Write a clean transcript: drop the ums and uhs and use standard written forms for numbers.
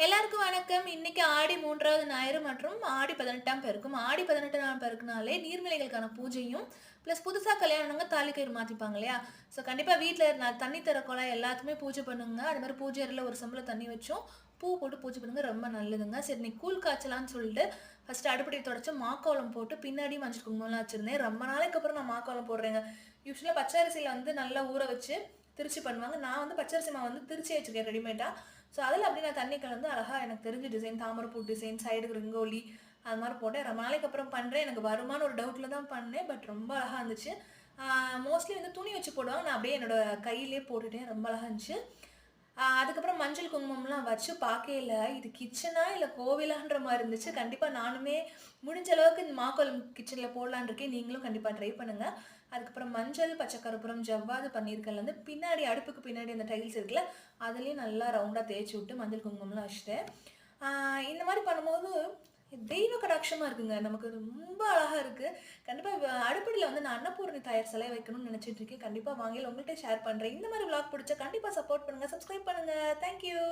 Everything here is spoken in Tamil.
எல்லாருக்கும் வணக்கம். இன்னைக்கு ஆடி 3வது ஞாயிறு மற்றும் ஆடி 18ஆம் பெருக்கும். ஆடி 18ஆம் பெருக்குனாலே நீர்நிலைகளுக்கான பூஜையும், பிளஸ் புதுசா கல்யாணம்ங்க தாலிக்கயிறு மாத்திப்பாங்க இல்லையா? ஸோ கண்டிப்பா வீட்ல தண்ணி தர குழாய் எல்லாத்துக்குமே பூஜை பண்ணுங்க. அது மாரி பூஜை அறையில ஒரு செம்புல தண்ணி வச்சும், பூ போட்டு பூஜை பண்ணுங்க. ரொம்ப நல்லதுங்க. சரி இன்னைக்கு கூழ் காய்ச்சலான்னு சொல்லிட்டு, ஃபர்ஸ்ட்டு அடுப்படிய தொடச்சு மாக்கோலம் போட்டு, பின்னாடி மஞ்சள் குங்குமம்லாம் வச்சிருந்தேன். ரொம்ப நாளைக்கு அப்புறம் நான் மாக்கோலம் போடுறேங்க. யூசுவலா பச்சரிசியில வந்து நல்லா ஊற வச்சு, திருச்சு பண்ணுவாங்க. நான் வந்து பச்சரிசி மாவு வந்து திருச்சியே வச்சுருக்கேன் ரெடிமேடா. ஸோ அதில அப்படியே நான் தண்ணி கலந்து அழகா எனக்கு தெரிஞ்ச டிசைன் தாமரைப்பூ டிசைன், சைடுக்கு ரிங்கோலி அது மாரி போட்டேன். ரொம்ப நாளைக்கு அப்புறம் பண்றேன். எனக்கு வருமான்னு ஒரு டவுட்ல தான் பண்ணேன். பட் ரொம்ப அழகா இருந்துச்சு. மோஸ்ட்லி வந்து துணி வச்சு போடுவாங்க. நான் அப்படியே என்னோட கையிலேயே போட்டுட்டேன். ரொம்ப அழகா இருந்துச்சு. அதுக்கப்புறம் மஞ்சள் குங்குமம்லாம் வச்சு பார்க்கையில, இது கிச்சனா இல்ல கோவிலான்ற மாரி இருந்துச்சு. கண்டிப்பா நானுமே முடிஞ்ச அளவுக்கு இந்த மாக்கோலம் கிச்சன்ல போடலான்னு இருக்கேன். நீங்களும் கண்டிப்பா ட்ரை பண்ணுங்க. அதுக்கப்புறம் மஞ்சள், பச்சை கற்பூரம், ஜவ்வாது பன்னீர்கள்லேருந்து பின்னாடி அடுப்புக்கு பின்னாடி அந்த டைல்ஸ் இருக்குல்ல, அதுலயும் நல்லா ரவுண்டா தேய்ச்சு விட்டு மஞ்சள் குங்குமம்லாம் வச்சுட்டேன். ஆ இந்த மாரி பண்ணும்போது தெய்வ கடாட்சமா இருக்குங்க. நமக்கு ரொம்ப அழகா இருக்கு. கண்டிப்பா அடுப்படியில வந்து நான் அன்னபூரணி தாயார் சிலை வைக்கணும்னு நினைச்சிட்டு இருக்கேன். கண்டிப்பா வாங்கல உங்கள்ட்ட ஷேர் பண்றேன். இந்த மாரி விளாக் பிடிச்சா கண்டிப்பா சப்போர்ட் பண்ணுங்க. சப்ஸ்கிரைப் பண்ணுங்க. Thank you.